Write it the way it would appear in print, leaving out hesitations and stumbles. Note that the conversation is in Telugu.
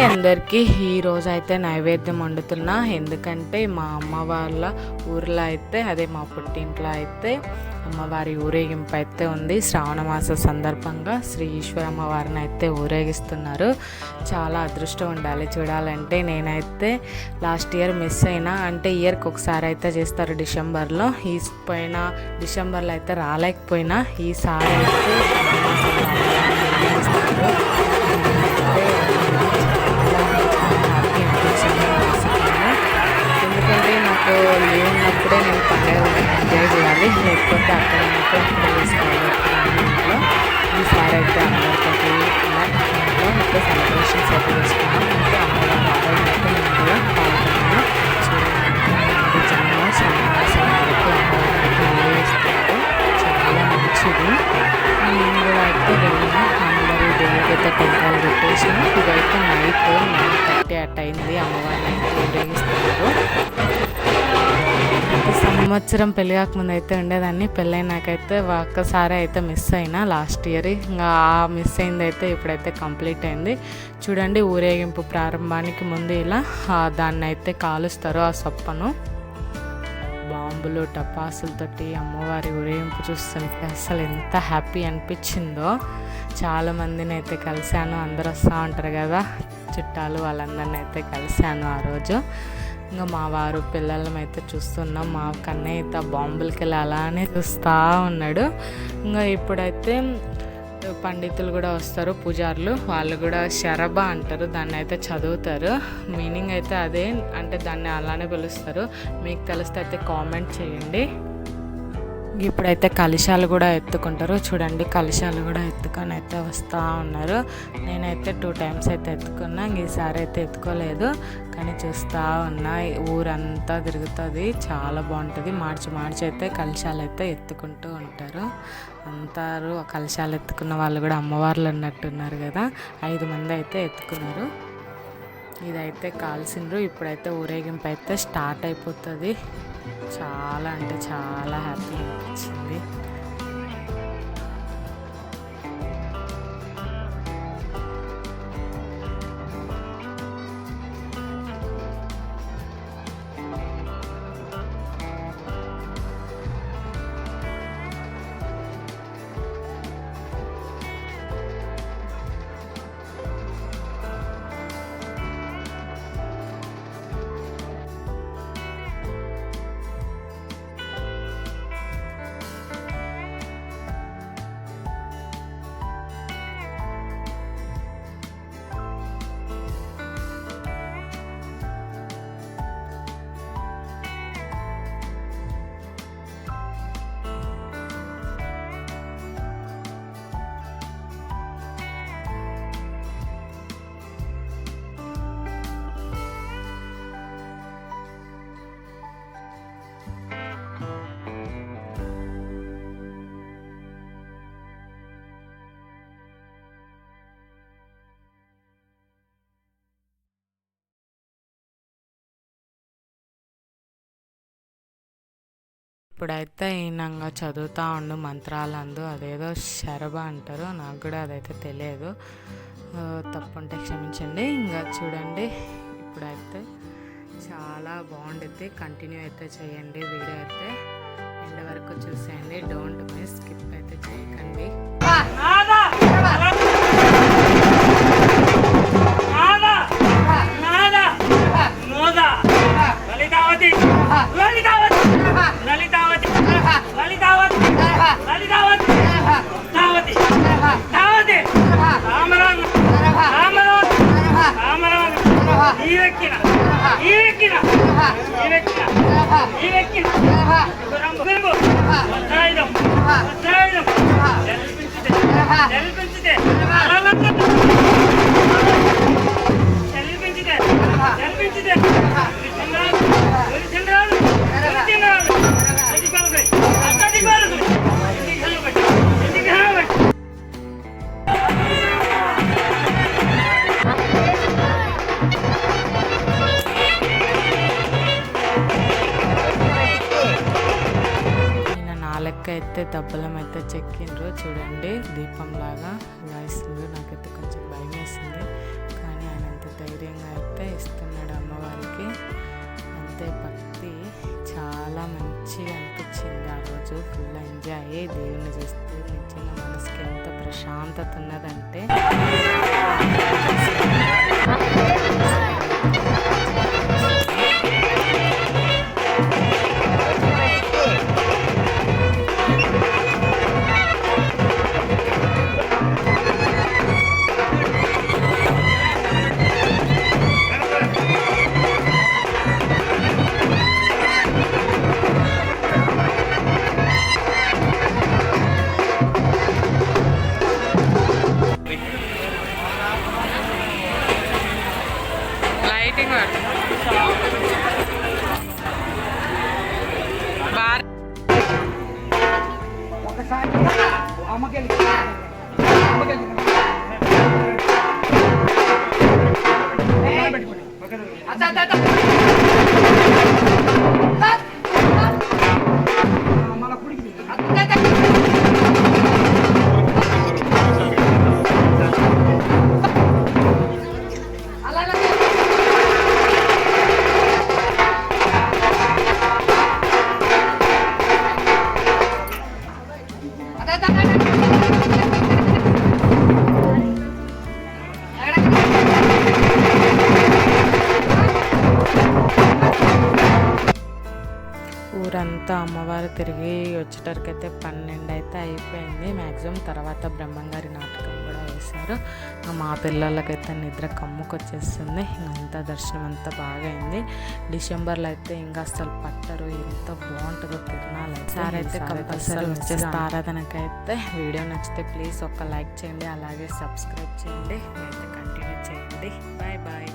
హాయ్ అందరికీ. ఈరోజు అయితే నైవేద్యం వండుతున్నా. ఎందుకంటే మా అమ్మ వాళ్ళ ఊర్లో అయితే, అదే మా పుట్టింట్లో అయితే అమ్మవారి ఊరేగింపు అయితే ఉంది. శ్రావణ మాస సందర్భంగా శ్రీ ఈశ్వరమ్మ వారిని అయితే ఊరేగిస్తున్నారు. చాలా అదృష్టం ఉండాలి చూడాలంటే. నేనైతే లాస్ట్ ఇయర్ మిస్ అయినా, అంటే ఇయర్కి ఒకసారి అయితే చేస్తారు డిసెంబర్లో. ఈ పోయిన డిసెంబర్లో అయితే రాలేకపోయినా, ఈసారి అయితే ఎందుకంటే నాకు లీవ్ ఉన్నప్పుడే నేను పండుగ ఎంజాయ్ చేయాలి, లేకపోతే అక్కడ అప్పుడే వేసుకోవాలి. ఇంట్లో ఈసారి అయితే అందరితో ఇలా ఇంట్లో సెలబ్రేషన్స్ అయితే చేసుకున్నాం. ఇంకా అమ్మవారి ఆరోగ్యం అయితే నేను కూడా పాల్గొన్నాను. చూడండి జనం శ్రావణమాసం వరకు అమ్మవారిని వేస్తారు. చాలా మంచిది. నేను కూడా అయితే వెళ్ళిన అందరూ దేవుడితో టెంకాయలు పెట్టేసిన. ఇదైతే నైట్ 9:30 అట్ అయింది. అమ్మవారిని అయితే ఊరేగిస్తున్నారు. సంవత్సరం పెళ్ళి కాకముందు అయితే ఉండేదాన్ని. పెళ్ళైనాకైతే ఒక్కసారి అయితే మిస్ అయినా లాస్ట్ ఇయర్. ఇంకా ఆ మిస్ అయింది అయితే ఇప్పుడైతే కంప్లీట్ అయింది. చూడండి ఊరేగింపు ప్రారంభానికి ముందు ఇలా దాన్ని అయితే కాలుస్తారు. ఆ సొప్పను బాంబులు టపాసులతోటి అమ్మవారి ఊరేగింపు చూస్తుంటే అసలు ఎంత హ్యాపీ అనిపించిందో. చాలామందిని అయితే కలిశాను. అందరూ వస్తూ ఉంటారు కదా చుట్టాలు, వాళ్ళందరినీ అయితే కలిశాను ఆ రోజు. ఇంకా మా వారు పిల్లలం అయితే చూస్తున్నాం. మా కన్నయ్య అయితే బాంబులకి వెళ్ళి అలానే చూస్తూ ఉన్నాడు. ఇంకా ఇప్పుడైతే పండితులు కూడా వస్తారు, పూజారులు. వాళ్ళు కూడా శరభ అంటారు, దాన్ని అయితే చదువుతారు. మీనింగ్ అయితే అదే, అంటే దాన్ని అలానే పిలుస్తారు. మీకు తెలిస్తే అయితే కామెంట్ చేయండి. ఇప్పుడైతే కలశాలు కూడా ఎత్తుకుంటారు. చూడండి కలశాలు కూడా ఎత్తుకొని అయితే వస్తూ ఉన్నారు. నేనైతే 2 times అయితే ఎత్తుకున్నా. ఈసారి అయితే ఎత్తుకోలేదు, కానీ చూస్తూ ఉన్నా. ఊరంతా తిరుగుతుంది, చాలా బాగుంటుంది. మార్చి అయితే కలశాలు అయితే ఎత్తుకుంటూ ఉంటారు. అందరూ కలశాలు ఎత్తుకున్న వాళ్ళు కూడా అమ్మవార్లు అన్నట్టున్నారు కదా. 5 మంది అయితే ఎత్తుకున్నారు. ఇదైతే కాల్సిండ్రు. ఇప్పుడైతే ఊరేగింపు అయితే స్టార్ట్ అయిపోతుంది. చాలా అంటే చాలా హ్యాపీ అనిపించింది. ఇప్పుడైతే ఈయనంగా చదువుతూ ఉండు మంత్రాలందు. అదేదో శరభ అంటారు, నాకు కూడా అదైతే తెలియదు. తప్పుంటే క్షమించండి. ఇంకా చూడండి ఇప్పుడైతే చాలా బాగుంటుంది. కంటిన్యూ అయితే చేయండి. వీడియో అయితే ఎండ్ వరకు చూసేయండి. డోంట్ మిస్, స్కిప్ అయితే చేయకండి. అయితే దబ్బలం అయితే చెక్కిండ్రు. చూడండి దీపంలాగా వేస్తుంది. నాకైతే కొంచెం భయం వేసింది, కానీ ఆయన ఎంత ధైర్యం అలాగే దేవుణ్ణి చూస్తూ నిజంగా మనసుకి ఎంత ప్రశాంతత ఉన్నదంటే లైటింగ్ ఒకసారి అమ్మకెళ్ళి మన కుడికి ఊరంతా అమ్మవారు తిరిగి వచ్చేటరికైతే 12 అయితే అయిపోయింది మ్యాక్సిమం. తర్వాత బ్రహ్మంగారి నాటకం కూడా వేశారు. మా పిల్లలకైతే నిద్ర కమ్ముకొచ్చేస్తుంది. ఇంకంతా దర్శనం అంతా బాగా అయింది. డిసెంబర్లో అయితే ఇంకా అసలు పట్టరు, ఎంత బాగుంటుందో తిరణాలు. సార్ అయితే కంపల్సరీ వచ్చేస్తే ఆరాధనకైతే. వీడియో నచ్చితే ప్లీజ్ ఒక లైక్ చేయండి, అలాగే సబ్స్క్రైబ్ చేయండి, అయితే కంటిన్యూ చేయండి. Bye bye.